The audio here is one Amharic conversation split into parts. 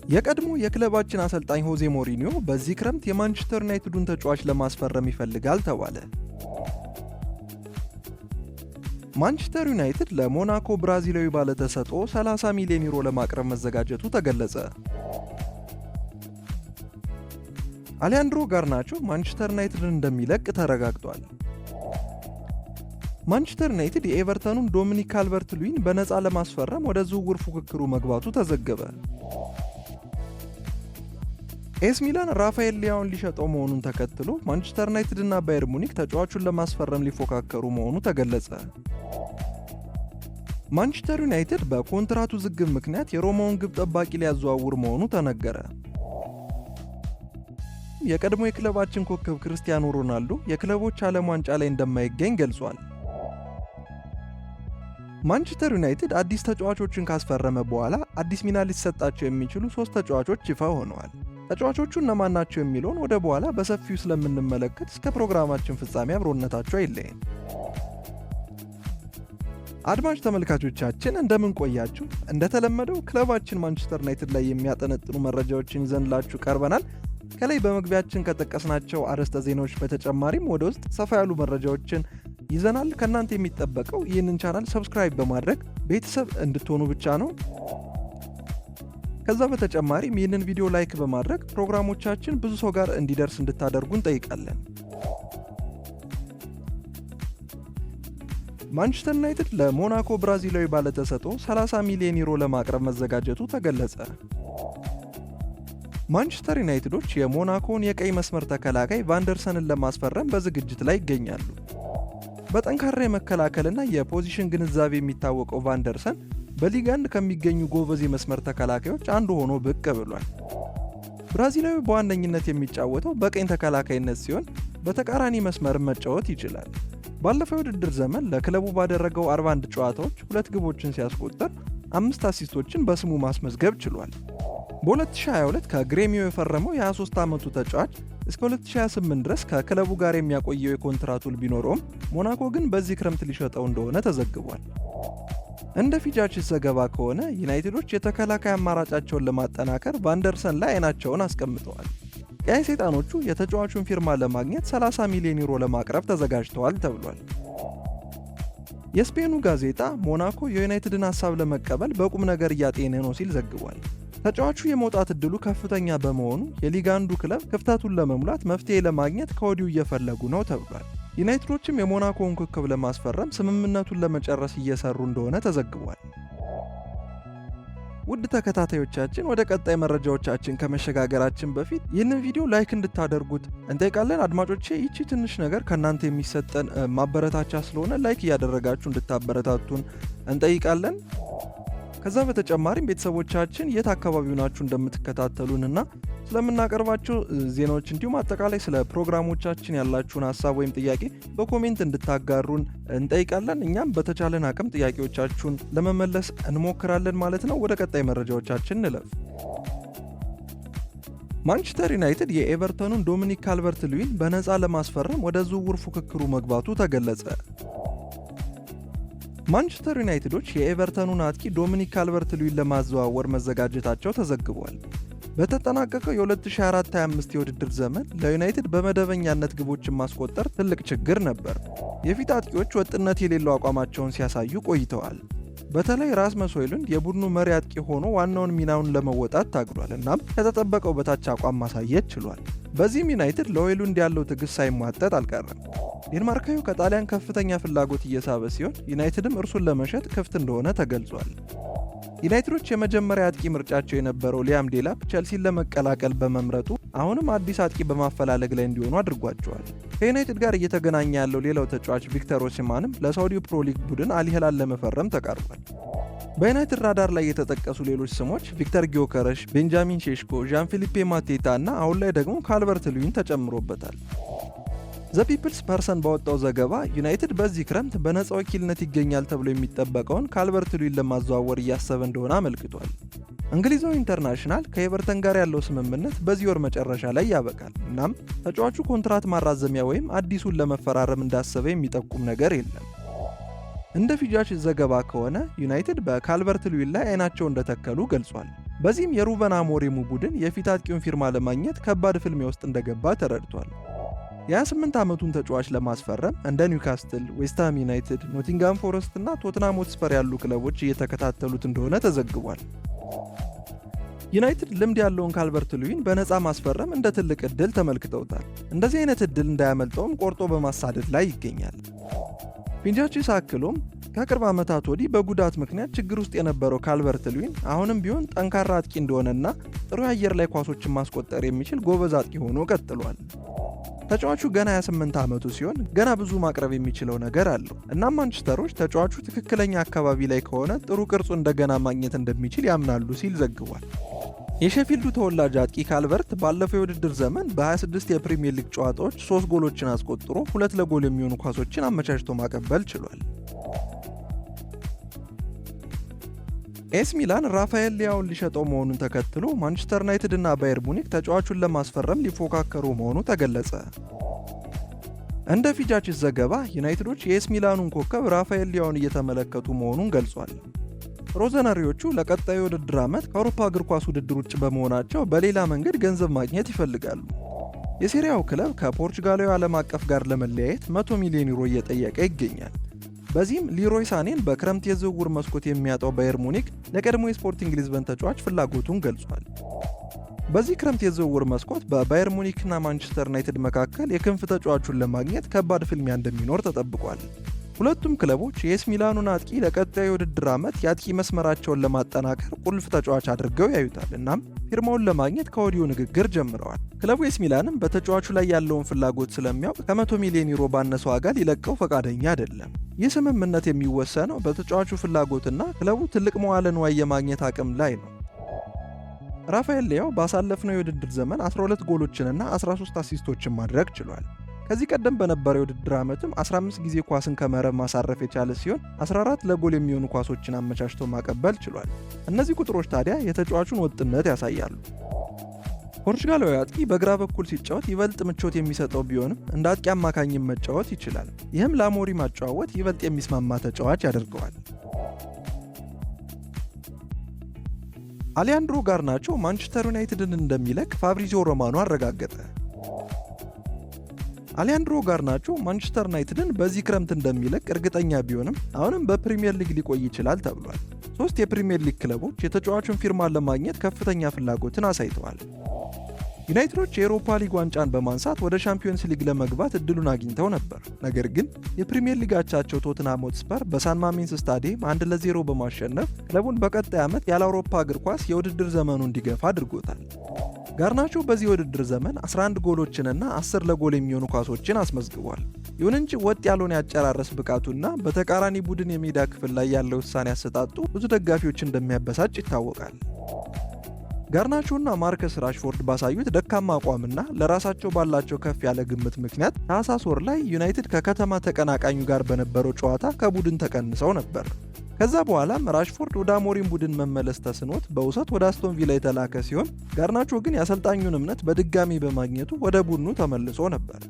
የቀድሞ የክለባችን አሰልጣኝ ሆዜ ሞሪኒዮ በዚህ ክረምት የማንቸስተር ዩናይትዱን ተጫዋች ለማስፈረም ይፈልጋል ተባለ። ማንቸስተር ዩናይትድ ለሞናኮ ብራዚላዊ ባለተሰጥኦ 30 ሚሊዮን ዩሮ ለማቅረብ መዘጋጀቱ ተገለጸ። አሊያንድሮ ጋርናቾ ማንቸስተር ዩናይትድን እንደሚለቅ ተረጋግጧል። ማንቸስተር ዩናይትድ የኤቨርተኑን ዶሚኒክ ካልቨርት-ሉዊን በነፃ ለማስፈረም ወደ ዝውውር ፉክክሩ መግባቱ ተዘገበ። ኤስ ሚላን ራፋኤል ሊያውን ሊሸጠው መሆኑን ተከትሎ ማንቸስተር ዩናይትድ እና ባየር ሙኒክ ተጫዋቹን ለማስፈረም ሊፎካከሩ መሆኑ ተገለጸ። ማንቸስተር ዩናይትድ በኮንትራቱ ዝግብ ምክንያት የሮማውን ግብ ጠባቂ ሊያዘዋውር መሆኑ ተነገረ። የቀድሞ የክለባችን ኮከብ ክርስቲያኖ ሮናልዶ የክለቦች ዓለም ዋንጫ ላይ እንደማይገኝ ገልጿል። ማንቸስተር ዩናይትድ አዲስ ተጫዋቾችን ካስፈረመ በኋላ አዲስ ሚና ሊሰጣቸው የሚችሉ 3 ተጫዋቾች ይፋ ሆነዋል። ተጫዋቾቹ እነማን ናቸው የሚለውን ወደ በኋላ በሰፊው ስለምንመለከት እስከ ፕሮግራማችን ፍጻሜ አብሮነታቸው አይለየን። አድማጭ ተመልካቾቻችን እንደምን ቆያችሁ? እንደተለመደው ክለባችን ማንቸስተር ዩናይትድ ላይ የሚያጠነጥኑ መረጃዎችን ይዘንላችሁ ቀርበናል። ከላይ በመግቢያችን ከጠቀስናቸው አርዕስተ ዜናዎች በተጨማሪም ወደ ውስጥ ሰፋ ያሉ መረጃዎችን ይዘናል። ከእናንተ የሚጠበቀው ይህንን ቻናል ሰብስክራይብ በማድረግ ቤተሰብ እንድትሆኑ ብቻ ነው። ከዛ በተጨማሪም ይህንን ቪዲዮ ላይክ በማድረግ ፕሮግራሞቻችን ብዙ ሰው ጋር እንዲደርስ እንድታደርጉ እንጠይቃለን። ማንቸስተር ዩናይትድ ለሞናኮ ብራዚላዊ ባለተሰጥኦ 30 ሚሊዮን ዩሮ ለማቅረብ መዘጋጀቱ ተገለጸ። ማንቸስተር ዩናይትዶች የሞናኮን የቀይ መስመር ተከላካይ ቫንደርሰንን ለማስፈረም በዝግጅት ላይ ይገኛሉ። በጠንካራ የመከላከልና የፖዚሽን ግንዛቤ የሚታወቀው ቫንደርሰን በሊግ 1 ከሚገኙ ጎበዝ የመስመር ተከላካዮች አንዱ ሆኖ ብቅ ብሏል። ብራዚላዊ በዋነኝነት የሚጫወተው በቀኝ ተከላካይነት ሲሆን በተቃራኒ መስመር መጫወት ይችላል። ባለፈው ውድድር ዘመን ለክለቡ ባደረገው 41 ጨዋታዎች 2 ግቦችን ሲያስቆጥር 5 አሲስቶችን በስሙ ማስመዝገብ ችሏል። በ2022 ከግሬሚዮ የፈረመው የ23 ዓመቱ ተጫዋች እስከ 2028 ድረስ ከክለቡ ጋር የሚያቆየው የኮንትራት ውል ቢኖረውም ሞናኮ ግን በዚህ ክረምት ሊሸጠው እንደሆነ ተዘግቧል። እንደ ፊጃችስ ዘገባ ከሆነ ዩናይትዶች የተከላካይ አማራጫቸውን ለማጠናከር ቫንደርሰን ላይ አይናቸውን አስቀምጠዋል። ቀይ ሰይጣኖቹ የተጫዋቹን ፊርማ ለማግኘት 30 ሚሊዮን ዩሮ ለማቅረብ ተዘጋጅተዋል ተብሏል። የስፔኑ ጋዜጣ ሞናኮ የዩናይትድን ሐሳብ ለመቀበል በቁም ነገር እያጤነ ነው ሲል ዘግቧል። ተጫዋቹ የመውጣት እድሉ ከፍተኛ በመሆኑ የሊግ 1 ክለብ ክፍተቱን ለመሙላት መፍትሄ ለማግኘት ከወዲሁ እየፈለጉ ነው ተብሏል። ዩናይትዶችም የሞናኮን ኮከብ ለማስፈረም ስምምነቱን ለመጨረስ እየሰሩ እንደሆነ ተዘግቧል። ውድ ተከታታዮቻችን ወደ ቀጣይ መረጃዎቻችን ከመሸጋገራችን በፊት ይህንን ቪዲዮ ላይክ እንድታደርጉት እንጠይቃለን። አድማጮቼ ይቺ ትንሽ ነገር ከእናንተ የሚሰጠን ማበረታቻ ስለሆነ ላይክ እያደረጋችሁ እንድታበረታቱን እንጠይቃለን። ከዛ በተጨማሪም ቤተሰቦቻችን የት አካባቢው ናችሁ እንደምትከታተሉንና ስለምናቀርባቸው ዜናዎች እንዲሁም አጠቃላይ ስለ ፕሮግራሞቻችን ያላችሁን ሀሳብ ወይም ጥያቄ በኮሜንት እንድታጋሩን እንጠይቃለን። እኛም በተቻለን አቅም ጥያቄዎቻችሁን ለመመለስ እንሞክራለን ማለት ነው። ወደ ቀጣይ መረጃዎቻችን እንለፍ። ማንቸስተር ዩናይትድ የኤቨርተኑን ዶሚኒክ ካልቨርት-ሉዊን በነፃ ለማስፈረም ወደ ዝውውር ፉክክሩ መግባቱ ተገለጸ። ማንቸስተር ዩናይትዶች የኤቨርተኑን አጥቂ ዶሚኒክ ካልቨርት-ሉዊን ለማዘዋወር መዘጋጀታቸው ተዘግቧል። በተጠናቀቀው የ2024-25 የውድድር ዘመን ለዩናይትድ በመደበኛነት ግቦችን ማስቆጠር ትልቅ ችግር ነበር። የፊት አጥቂዎች ወጥነት የሌለው አቋማቸውን ሲያሳዩ ቆይተዋል። በተለይ ራስመስ ሆይሉንድ የቡድኑ መሪ አጥቂ ሆኖ ዋናውን ሚናውን ለመወጣት ታግሏል። እናም ከተጠበቀው በታች አቋም ማሳየት ችሏል። በዚህም ዩናይትድ ለሆይሉንድ ያለው ትዕግስት ሳይሟጠጥ አልቀረም። ዴንማርካዊው ከጣሊያን ከፍተኛ ፍላጎት እየሳበ ሲሆን ዩናይትድም እርሱን ለመሸጥ ክፍት እንደሆነ ተገልጿል። ዩናይትዶች የመጀመሪያ አጥቂ ምርጫቸው የነበረው ሊያም ዴላፕ ቸልሲን ለመቀላቀል በመምረጡ አሁንም አዲስ አጥቂ በማፈላለግ ላይ እንዲሆኑ አድርጓቸዋል። ከዩናይትድ ጋር እየተገናኘ ያለው ሌላው ተጫዋች ቪክተር ኦሲማንም ለሳውዲው ፕሮ ሊግ ቡድን አልሂላል ለመፈረም ተቃርቧል። በዩናይትድ ራዳር ላይ የተጠቀሱ ሌሎች ስሞች ቪክተር ጊዮከረሽ፣ ቤንጃሚን ሼሽኮ፣ ዣን ፊሊፔ ማቴታ እና አሁን ላይ ደግሞ ካልቨርት-ሉዊን ተጨምሮበታል። ዘ ፒፕልስ ፐርሰን ባወጣው ዘገባ ዩናይትድ በዚህ ክረምት በነፃ ወኪልነት ይገኛል ተብሎ የሚጠበቀውን ካልቨርት-ሉዊን ለማዘዋወር እያሰበ እንደሆነ አመልክቷል። እንግሊዛዊ ኢንተርናሽናል ከኤቨርተን ጋር ያለው ስምምነት በዚህ ወር መጨረሻ ላይ ያበቃል። እናም ተጫዋቹ ኮንትራት ማራዘሚያ ወይም አዲሱን ለመፈራረም እንዳሰበ የሚጠቁም ነገር የለም። እንደ ፊጃች ዘገባ ከሆነ ዩናይትድ በካልቨርት-ሉዊን ላይ አይናቸው እንደተከሉ ገልጿል። በዚህም የሩበን አሞሪሙ ቡድን የፊት አጥቂውን ፊርማ ለማግኘት ከባድ ፍልሚያ ውስጥ እንደገባ ተረድቷል። የ28 ዓመቱን ተጫዋች ለማስፈረም እንደ ኒውካስትል፣ ዌስትሃም ዩናይትድ፣ ኖቲንጋም ፎረስት እና ቶትናም ሆትስፐር ያሉ ክለቦች እየተከታተሉት እንደሆነ ተዘግቧል። ዩናይትድ ልምድ ያለውን ካልቨርት ሉዊን በነፃ ማስፈረም እንደ ትልቅ ዕድል ተመልክተውታል። እንደዚህ አይነት ዕድል እንዳያመልጠውም ቆርጦ በማሳደድ ላይ ይገኛል። ፒንጃቺስ አክሎም ከቅርብ ዓመታት ወዲህ በጉዳት ምክንያት ችግር ውስጥ የነበረው ካልቨርት ሉዊን አሁንም ቢሆን ጠንካራ አጥቂ እንደሆነና ጥሩ የአየር ላይ ኳሶችን ማስቆጠር የሚችል ጎበዝ አጥቂ ሆኖ ቀጥሏል። ተጫዋቹ ገና 28 ዓመቱ ሲሆን ገና ብዙ ማቅረብ የሚችለው ነገር አለው። እናም ማንቸስተሮች ተጫዋቹ ትክክለኛ አካባቢ ላይ ከሆነ ጥሩ ቅርጹ እንደገና ማግኘት እንደሚችል ያምናሉ ሲል ዘግቧል። የሼፊልዱ ተወላጅ አጥቂ ካልቨርት ባለፈው የውድድር ዘመን በ26 የፕሪሚየር ሊግ ጨዋታዎች 3 ጎሎችን አስቆጥሮ 2 ለጎል የሚሆኑ ኳሶችን አመቻችቶ ማቀበል ችሏል። ኤስ ሚላን ራፋኤል ሊያውን ሊሸጠው መሆኑን ተከትሎ ማንቸስተር ዩናይትድ እና ባየር ሙኒክ ተጫዋቹን ለማስፈረም ሊፎካከሩ መሆኑ ተገለጸ። እንደ ፊጃቺስ ዘገባ ዩናይትዶች የኤስ ሚላኑን ኮከብ ራፋኤል ሊያውን እየተመለከቱ መሆኑን ገልጿል። ሮዘነሪዎቹ ለቀጣዩ የውድድር ዓመት ከአውሮፓ እግር ኳስ ውድድር ውጭ በመሆናቸው በሌላ መንገድ ገንዘብ ማግኘት ይፈልጋሉ። የሴሪያው ክለብ ከፖርቹጋላዊ ዓለም አቀፍ ጋር ለመለያየት 100 ሚሊዮን ዩሮ እየጠየቀ ይገኛል። በዚህም ሊሮይ ሳኔን በክረምት የዝውውር መስኮት የሚያጣው ባየር ሙኒክ ለቀድሞ የስፖርቲንግ ሊዝበን ተጫዋች ፍላጎቱን ገልጿል። በዚህ ክረምት የዝውውር መስኮት በባየር ሙኒክና ማንቸስተር ዩናይትድ መካከል የክንፍ ተጫዋቹን ለማግኘት ከባድ ፍልሚያ እንደሚኖር ተጠብቋል። ሁለቱም ክለቦች የኤስ ሚላኑን አጥቂ ለቀጣዩ የውድድር ዓመት የአጥቂ መስመራቸውን ለማጠናከር ቁልፍ ተጫዋች አድርገው ያዩታል። እናም ፊርማውን ለማግኘት ከወዲሁ ንግግር ጀምረዋል። ክለቡ ኤስ ሚላንም በተጫዋቹ ላይ ያለውን ፍላጎት ስለሚያውቅ ከ100 ሚሊዮን ዩሮ ባነሰ ዋጋ ሊለቀው ፈቃደኛ አይደለም። ይህ ስምምነት የሚወሰነው በተጫዋቹ ፍላጎትና ክለቡ ትልቅ መዋለ ንዋይ የማግኘት አቅም ላይ ነው። ራፋኤል ሊያው ባሳለፍነው የውድድር ዘመን 12 ጎሎችንና 13 አሲስቶችን ማድረግ ችሏል። ከዚህ ቀደም በነበረው የውድድር ዓመትም 15 ጊዜ ኳስን ከመረብ ማሳረፍ የቻለ ሲሆን 14 ለጎል የሚሆኑ ኳሶችን አመቻችቶ ማቀበል ችሏል። እነዚህ ቁጥሮች ታዲያ የተጫዋቹን ወጥነት ያሳያሉ። ፖርቹጋላዊ አጥቂ በግራ በኩል ሲጫወት ይበልጥ ምቾት የሚሰጠው ቢሆንም እንደ አጥቂ አማካኝም መጫወት ይችላል። ይህም ለአሞሪም አጨዋወት ይበልጥ የሚስማማ ተጫዋች ያደርገዋል። አሊያንድሮ ጋርናቾ ማንቸስተር ዩናይትድን እንደሚለቅ ፋብሪዚዮ ሮማኖ አረጋገጠ። አሊያንድሮ ጋርናቾ ማንቸስተር ዩናይትድን በዚህ ክረምት እንደሚለቅ እርግጠኛ ቢሆንም አሁንም በፕሪሚየር ሊግ ሊቆይ ይችላል ተብሏል። 3 የፕሪሚየር ሊግ ክለቦች የተጫዋቹን ፊርማ ለማግኘት ከፍተኛ ፍላጎትን አሳይተዋል። ዩናይትዶች የአውሮፓ ሊግ ዋንጫን በማንሳት ወደ ቻምፒዮንስ ሊግ ለመግባት እድሉን አግኝተው ነበር። ነገር ግን የፕሪሚየር ሊግ አቻቸው ቶትናም ሆትስፐር በሳን ማሜንስ ስታዲየም 1-0 በማሸነፍ ክለቡን በቀጣይ ዓመት ያለ አውሮፓ እግር ኳስ የውድድር ዘመኑ እንዲገፋ አድርጎታል። ጋርናቾ በዚህ የውድድር ዘመን 11 ጎሎችንና 10 ለጎል የሚሆኑ ኳሶችን አስመዝግቧል። ይሁን እንጂ ወጥ ያልሆነ ያጨራረስ ብቃቱና በተቃራኒ ቡድን የሜዳ ክፍል ላይ ያለው ውሳኔ አሰጣጡ ብዙ ደጋፊዎች እንደሚያበሳጭ ይታወቃል። ጋርናቾና ማርከስ ራሽፎርድ ባሳዩት ደካማ አቋምና ለራሳቸው ባላቸው ከፍ ያለ ግምት ምክንያት ታህሳስ ወር ላይ ዩናይትድ ከከተማ ተቀናቃኙ ጋር በነበረው ጨዋታ ከቡድን ተቀንሰው ነበር። ከዛ በኋላም ራሽፎርድ ወደ አሞሪም ቡድን መመለስ ተስኖት በውሰት ወደ አስቶን ቪላ የተላከ ሲሆን ጋርናቾ ግን የአሰልጣኙን እምነት በድጋሚ በማግኘቱ ወደ ቡድኑ ተመልሶ ነበር።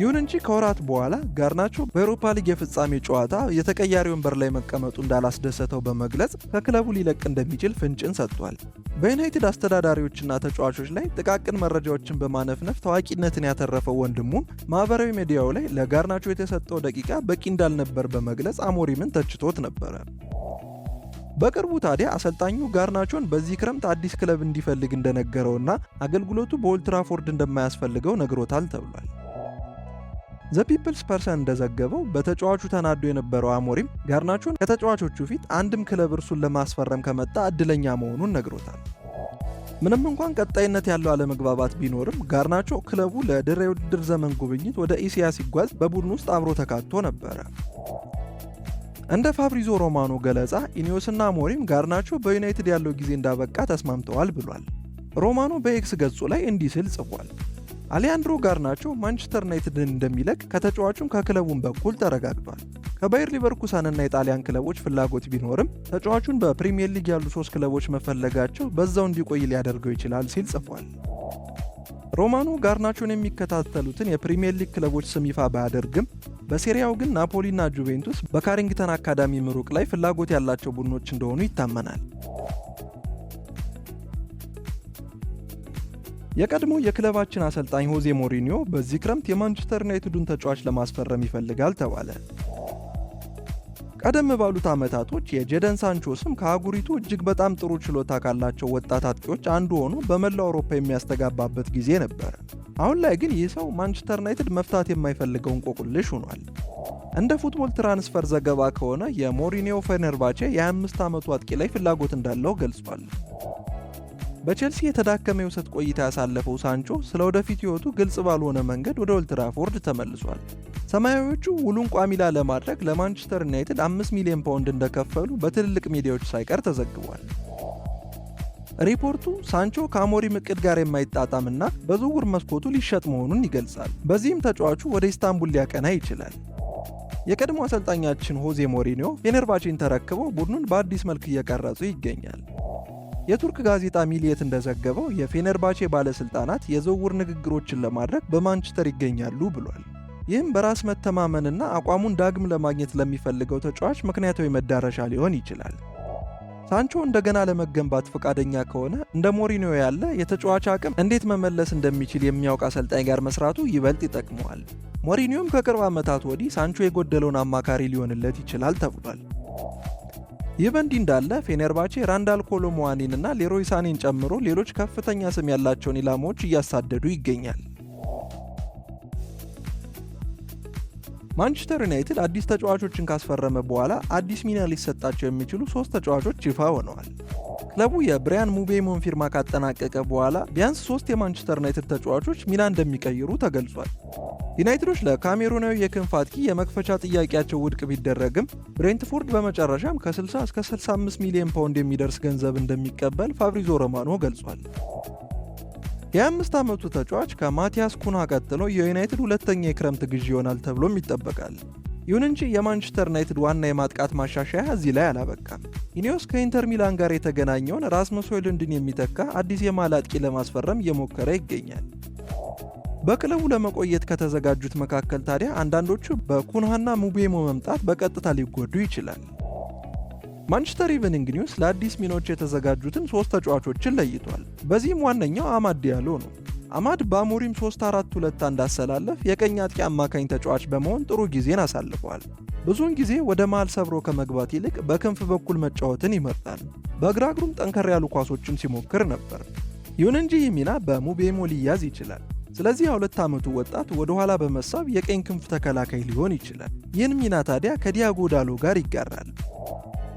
ይሁን እንጂ ከወራት በኋላ ጋርናቾ በአውሮፓ ሊግ የፍጻሜ ጨዋታ የተቀያሪ ወንበር ላይ መቀመጡ እንዳላስደሰተው በመግለጽ ከክለቡ ሊለቅ እንደሚችል ፍንጭን ሰጥቷል። በዩናይትድ አስተዳዳሪዎችና ተጫዋቾች ላይ ጥቃቅን መረጃዎችን በማነፍነፍ ታዋቂነትን ያተረፈው ወንድሙም ማህበራዊ ሚዲያው ላይ ለጋርናቾ የተሰጠው ደቂቃ በቂ እንዳልነበር በመግለጽ አሞሪምን ተችቶት ነበረ። በቅርቡ ታዲያ አሰልጣኙ ጋርናቾን በዚህ ክረምት አዲስ ክለብ እንዲፈልግ እንደነገረውና አገልግሎቱ በኦልድ ትራፎርድ እንደማያስፈልገው ነግሮታል ተብሏል። ዘ ፒፕልስ ፐርሰን እንደዘገበው በተጫዋቹ ተናዶ የነበረው አሞሪም ጋርናቾን ከተጫዋቾቹ ፊት አንድም ክለብ እርሱን ለማስፈረም ከመጣ እድለኛ መሆኑን ነግሮታል። ምንም እንኳን ቀጣይነት ያለው አለመግባባት ቢኖርም ጋርናቾ ክለቡ ለድህረ የውድድር ዘመን ጉብኝት ወደ እስያ ሲጓዝ በቡድን ውስጥ አብሮ ተካቶ ነበረ። እንደ ፋብሪዞ ሮማኖ ገለጻ ኢኒዮስና አሞሪም ጋርናቾ በዩናይትድ ያለው ጊዜ እንዳበቃ ተስማምተዋል ብሏል። ሮማኖ በኤክስ ገጹ ላይ እንዲህ ሲል ጽፏል። አሊያንድሮ ጋርናቾ ማንቸስተር ዩናይትድን እንደሚለቅ ከተጫዋቹም ከክለቡም በኩል ተረጋግጧል። ከባየር ሊቨርኩሰንና የጣሊያን ክለቦች ፍላጎት ቢኖርም ተጫዋቹን በፕሪሚየር ሊግ ያሉ 3 ክለቦች መፈለጋቸው በዛው እንዲቆይ ሊያደርገው ይችላል ሲል ጽፏል። ሮማኖ ጋርናቾን የሚከታተሉትን የፕሪሚየር ሊግ ክለቦች ስም ይፋ ባያደርግም በሴሪያው ግን ናፖሊና ጁቬንቱስ በካሪንግተን አካዳሚ ምሩቅ ላይ ፍላጎት ያላቸው ቡድኖች እንደሆኑ ይታመናል። የቀድሞ የክለባችን አሰልጣኝ ሆዜ ሞሪኒዮ በዚህ ክረምት የማንቸስተር ዩናይትዱን ተጫዋች ለማስፈረም ይፈልጋል ተባለ። ቀደም ባሉት ዓመታቶች የጄደን ሳንቾ ስም ከአህጉሪቱ እጅግ በጣም ጥሩ ችሎታ ካላቸው ወጣት አጥቂዎች አንዱ ሆኖ በመላው አውሮፓ የሚያስተጋባበት ጊዜ ነበር። አሁን ላይ ግን ይህ ሰው ማንቸስተር ዩናይትድ መፍታት የማይፈልገው እንቆቅልሽ ሆኗል። እንደ ፉትቦል ትራንስፈር ዘገባ ከሆነ የሞሪኒዮ ፌነርባቼ የ25 ዓመቱ አጥቂ ላይ ፍላጎት እንዳለው ገልጿል። በቼልሲ የተዳከመ የውሰት ቆይታ ያሳለፈው ሳንቾ ስለ ወደፊት ሕይወቱ ግልጽ ባልሆነ መንገድ ወደ ኦልድ ትራፎርድ ተመልሷል። ሰማያዊዎቹ ውሉን ቋሚ ለማድረግ ለማንቸስተር ዩናይትድ 5 ሚሊዮን ፓውንድ እንደከፈሉ በትልልቅ ሚዲያዎች ሳይቀር ተዘግቧል። ሪፖርቱ ሳንቾ ከአሞሪም እቅድ ጋር የማይጣጣምና በዝውውር መስኮቱ ሊሸጥ መሆኑን ይገልጻል። በዚህም ተጫዋቹ ወደ ኢስታንቡል ሊያቀና ይችላል። የቀድሞ አሰልጣኛችን ሆዜ ሞሪኒዮ ፌነርባቼን ተረክበው ቡድኑን በአዲስ መልክ እየቀረጹ ይገኛል። የቱርክ ጋዜጣ ሚሊየት እንደዘገበው የፌነርባቼ ባለስልጣናት የዝውውር ንግግሮችን ለማድረግ በማንቸስተር ይገኛሉ ብሏል። ይህም በራስ መተማመንና አቋሙን ዳግም ለማግኘት ለሚፈልገው ተጫዋች ምክንያታዊ መዳረሻ ሊሆን ይችላል። ሳንቾ እንደገና ለመገንባት ፈቃደኛ ከሆነ እንደ ሞሪኒዮ ያለ የተጫዋች አቅም እንዴት መመለስ እንደሚችል የሚያውቅ አሰልጣኝ ጋር መስራቱ ይበልጥ ይጠቅመዋል። ሞሪኒዮም ከቅርብ ዓመታት ወዲህ ሳንቾ የጎደለውን አማካሪ ሊሆንለት ይችላል ተብሏል። ይህ በእንዲህ እንዳለ ፌነርባቼ ራንዳል ኮሎሙዋኒን እና ሌሮይ ሳኔን ጨምሮ ሌሎች ከፍተኛ ስም ያላቸውን ኢላማዎች እያሳደዱ ይገኛል። ማንቸስተር ዩናይትድ አዲስ ተጫዋቾችን ካስፈረመ በኋላ አዲስ ሚና ሊሰጣቸው የሚችሉ 3 ተጫዋቾች ይፋ ሆነዋል። ክለቡ የብሪያን ሙቤሞን ፊርማ ካጠናቀቀ በኋላ ቢያንስ 3 የማንቸስተር ዩናይትድ ተጫዋቾች ሚና እንደሚቀይሩ ተገልጿል። ዩናይትዶች ለካሜሩናዊ የክንፍ አጥቂ የመክፈቻ ጥያቄያቸው ውድቅ ቢደረግም ብሬንትፎርድ በመጨረሻም ከ60 እስከ 65 ሚሊዮን ፓውንድ የሚደርስ ገንዘብ እንደሚቀበል ፋብሪዞ ሮማኖ ገልጿል። የ25 ዓመቱ ተጫዋች ከማቲያስ ኩና ቀጥሎ የዩናይትድ ሁለተኛ የክረምት ግዢ ይሆናል ተብሎም ይጠበቃል። ይሁን እንጂ የማንቸስተር ዩናይትድ ዋና የማጥቃት ማሻሻያ እዚህ ላይ አላበቃም። ኢኒዮስ ከኢንተር ሚላን ጋር የተገናኘውን ራስመስ ሆይሉንድን የሚተካ አዲስ የመሃል አጥቂ ለማስፈረም እየሞከረ ይገኛል። በክለቡ ለመቆየት ከተዘጋጁት መካከል ታዲያ አንዳንዶቹ በኩንሃና ሙቤሞ መምጣት በቀጥታ ሊጎዱ ይችላል። ማንቸስተር ኢቭኒንግ ኒውስ ለአዲስ ሚናዎች የተዘጋጁትን 3 ተጫዋቾችን ለይቷል። በዚህም ዋነኛው አማድ ዲያሎ ነው። አማድ በአሞሪም 3-4-2 አሰላለፍ የቀኝ አጥቂ አማካኝ ተጫዋች በመሆን ጥሩ ጊዜን አሳልፏል። ብዙውን ጊዜ ወደ መሃል ሰብሮ ከመግባት ይልቅ በክንፍ በኩል መጫወትን ይመርጣል። በግራ እግሩም ጠንከር ያሉ ኳሶችን ሲሞክር ነበር። ይሁን እንጂ ይህ ሚና በሙቤሞ ሊያዝ ይችላል። ስለዚህ የ2 ዓመቱ ወጣት ወደ ኋላ በመሳብ የቀኝ ክንፍ ተከላካይ ሊሆን ይችላል። ይህን ሚና ታዲያ ከዲያጎ ዳሎ ጋር ይጋራል።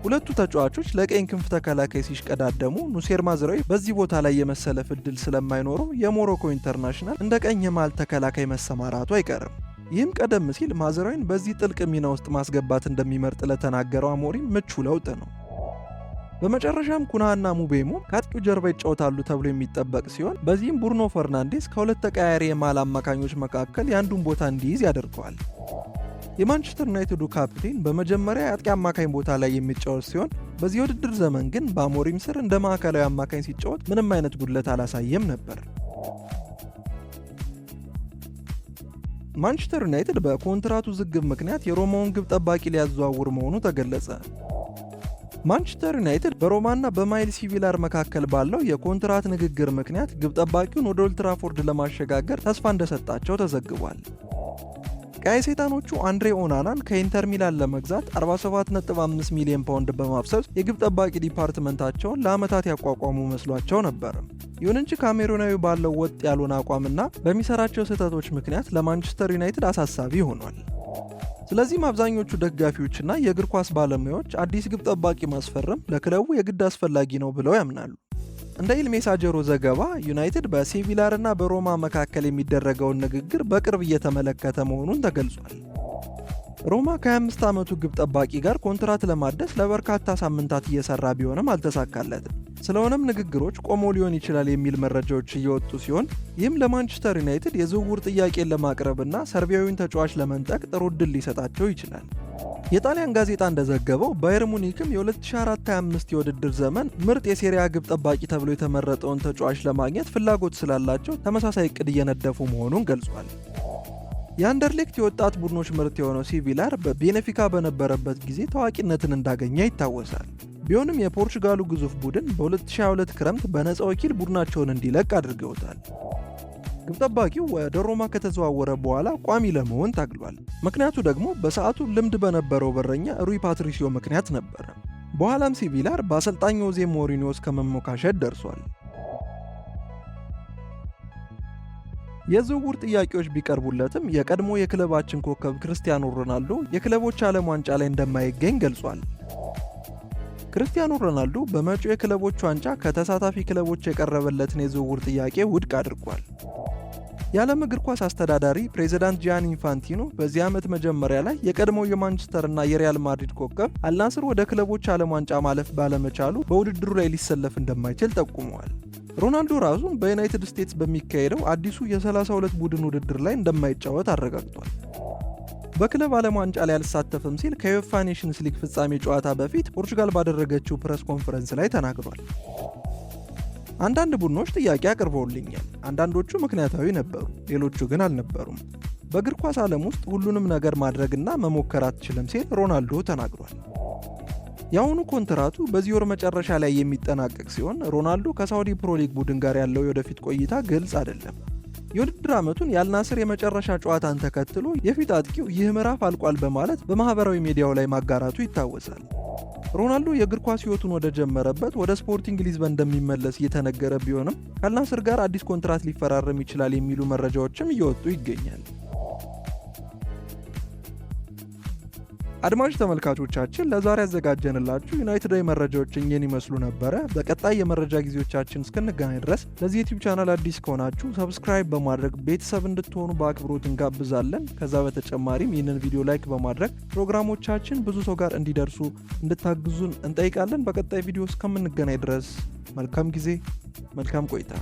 ሁለቱ ተጫዋቾች ለቀኝ ክንፍ ተከላካይ ሲሽቀዳደሙ ኑሴር ማዝራዊ በዚህ ቦታ ላይ የመሰለፍ ዕድል ስለማይኖረው የሞሮኮ ኢንተርናሽናል እንደ ቀኝ የመሃል ተከላካይ መሰማራቱ አይቀርም። ይህም ቀደም ሲል ማዝራዊን በዚህ ጥልቅ ሚና ውስጥ ማስገባት እንደሚመርጥ ለተናገረው አሞሪም ምቹ ለውጥ ነው። በመጨረሻም ኩናና ሙቤሞ ከአጥቂው ጀርባ ይጫወታሉ ተብሎ የሚጠበቅ ሲሆን በዚህም ብሩኖ ፈርናንዴስ ከሁለት ተቀያሪ የመሃል አማካኞች መካከል የአንዱን ቦታ እንዲይዝ ያደርገዋል። የማንቸስተር ዩናይትዱ ካፕቴን በመጀመሪያ የአጥቂ አማካኝ ቦታ ላይ የሚጫወት ሲሆን በዚህ የውድድር ዘመን ግን በአሞሪም ስር እንደ ማዕከላዊ አማካኝ ሲጫወት ምንም አይነት ጉድለት አላሳየም ነበር። ማንቸስተር ዩናይትድ በኮንትራቱ ዝግብ ምክንያት የሮማውን ግብ ጠባቂ ሊያዘዋውር መሆኑ ተገለጸ። ማንቸስተር ዩናይትድ በሮማና በማይልስ ቪላር መካከል ባለው የኮንትራት ንግግር ምክንያት ግብ ጠባቂውን ወደ ኦልድ ትራፎርድ ለማሸጋገር ተስፋ እንደሰጣቸው ተዘግቧል። ቀይ ሰይጣኖቹ አንድሬ ኦናናን ከኢንተር ሚላን ለመግዛት 47.5 ሚሊዮን ፓውንድ በማፍሰስ የግብ ጠባቂ ዲፓርትመንታቸውን ለዓመታት ያቋቋሙ መስሏቸው ነበር። ይሁን እንጂ ካሜሩናዊ ባለው ወጥ ያልሆነ አቋምና በሚሰራቸው ስህተቶች ምክንያት ለማንቸስተር ዩናይትድ አሳሳቢ ሆኗል። ስለዚህም አብዛኞቹ ደጋፊዎችና የእግር ኳስ ባለሙያዎች አዲስ ግብ ጠባቂ ማስፈረም ለክለቡ የግድ አስፈላጊ ነው ብለው ያምናሉ። እንደ ኢል ሜሳጀሮ ዘገባ ዩናይትድ በሴቪላርና በሮማ መካከል የሚደረገውን ንግግር በቅርብ እየተመለከተ መሆኑን ተገልጿል። ሮማ ከ25 ዓመቱ ግብ ጠባቂ ጋር ኮንትራት ለማደስ ለበርካታ ሳምንታት እየሰራ ቢሆንም አልተሳካለትም። ስለሆነም ንግግሮች ቆሞ ሊሆን ይችላል የሚል መረጃዎች እየወጡ ሲሆን ይህም ለማንቸስተር ዩናይትድ የዝውውር ጥያቄን ለማቅረብና ሰርቢያዊውን ተጫዋች ለመንጠቅ ጥሩ ዕድል ሊሰጣቸው ይችላል። የጣሊያን ጋዜጣ እንደዘገበው ባየር ሙኒክም የ2024-25 የውድድር ዘመን ምርጥ የሴሪያ ግብ ጠባቂ ተብሎ የተመረጠውን ተጫዋች ለማግኘት ፍላጎት ስላላቸው ተመሳሳይ ዕቅድ እየነደፉ መሆኑን ገልጿል። የአንደርሌክት የወጣት ቡድኖች ምርት የሆነው ሲቪላር በቤኔፊካ በነበረበት ጊዜ ታዋቂነትን እንዳገኘ ይታወሳል። ቢሆንም የፖርቹጋሉ ግዙፍ ቡድን በ2022 ክረምት በነፃ ወኪል ቡድናቸውን እንዲለቅ አድርገውታል። ግብ ጠባቂው ወደ ሮማ ከተዘዋወረ በኋላ ቋሚ ለመሆን ታግሏል። ምክንያቱ ደግሞ በሰዓቱ ልምድ በነበረው በረኛ ሩይ ፓትሪሲዮ ምክንያት ነበረ። በኋላም ሲቪላር በአሰልጣኝ ሆዜ ሞሪኒዮ እስከ መሞካሸት ደርሷል። የዝውውር ጥያቄዎች ቢቀርቡለትም የቀድሞ የክለባችን ኮከብ ክርስቲያኖ ሮናልዶ የክለቦች ዓለም ዋንጫ ላይ እንደማይገኝ ገልጿል። ክርስቲያኖ ሮናልዶ በመጪው የክለቦች ዋንጫ ከተሳታፊ ክለቦች የቀረበለትን የዝውውር ጥያቄ ውድቅ አድርጓል። የዓለም እግር ኳስ አስተዳዳሪ ፕሬዚዳንት ጂያኒ ኢንፋንቲኖ በዚህ ዓመት መጀመሪያ ላይ የቀድሞው የማንቸስተር እና የሪያል ማድሪድ ኮከብ አልናስር ወደ ክለቦች ዓለም ዋንጫ ማለፍ ባለመቻሉ በውድድሩ ላይ ሊሰለፍ እንደማይችል ጠቁመዋል። ሮናልዶ ራሱን በዩናይትድ ስቴትስ በሚካሄደው አዲሱ የ32 ቡድን ውድድር ላይ እንደማይጫወት አረጋግጧል። በክለብ ዓለም ዋንጫ ላይ አልሳተፍም ሲል ከዩኤፋ ኔሽንስ ሊግ ፍጻሜ ጨዋታ በፊት ፖርቹጋል ባደረገችው ፕሬስ ኮንፈረንስ ላይ ተናግሯል። አንዳንድ ቡድኖች ጥያቄ አቅርበውልኛል። አንዳንዶቹ ምክንያታዊ ነበሩ፣ ሌሎቹ ግን አልነበሩም። በእግር ኳስ ዓለም ውስጥ ሁሉንም ነገር ማድረግና መሞከር አትችልም ሲል ሮናልዶ ተናግሯል። የአሁኑ ኮንትራቱ በዚህ ወር መጨረሻ ላይ የሚጠናቀቅ ሲሆን ሮናልዶ ከሳውዲ ፕሮ ሊግ ቡድን ጋር ያለው የወደፊት ቆይታ ግልጽ አይደለም። የውድድር ዓመቱን የአልናስር የመጨረሻ ጨዋታን ተከትሎ የፊት አጥቂው ይህ ምዕራፍ አልቋል በማለት በማህበራዊ ሚዲያው ላይ ማጋራቱ ይታወሳል። ሮናልዶ የእግር ኳስ ሕይወቱን ወደ ጀመረበት ወደ ስፖርቲንግ ሊዝበን እንደሚመለስ እየተነገረ ቢሆንም ከአልናስር ጋር አዲስ ኮንትራት ሊፈራረም ይችላል የሚሉ መረጃዎችም እየወጡ ይገኛል። አድማጭ ተመልካቾቻችን ለዛሬ ያዘጋጀንላችሁ ዩናይትዳዊ መረጃዎች እኚህን ይመስሉ ነበረ። በቀጣይ የመረጃ ጊዜዎቻችን እስክንገናኝ ድረስ ለዚህ ዩቲዩብ ቻናል አዲስ ከሆናችሁ ሰብስክራይብ በማድረግ ቤተሰብ እንድትሆኑ በአክብሮት እንጋብዛለን። ከዛ በተጨማሪም ይህንን ቪዲዮ ላይክ በማድረግ ፕሮግራሞቻችን ብዙ ሰው ጋር እንዲደርሱ እንድታግዙን እንጠይቃለን። በቀጣይ ቪዲዮ እስከምንገናኝ ድረስ መልካም ጊዜ፣ መልካም ቆይታ።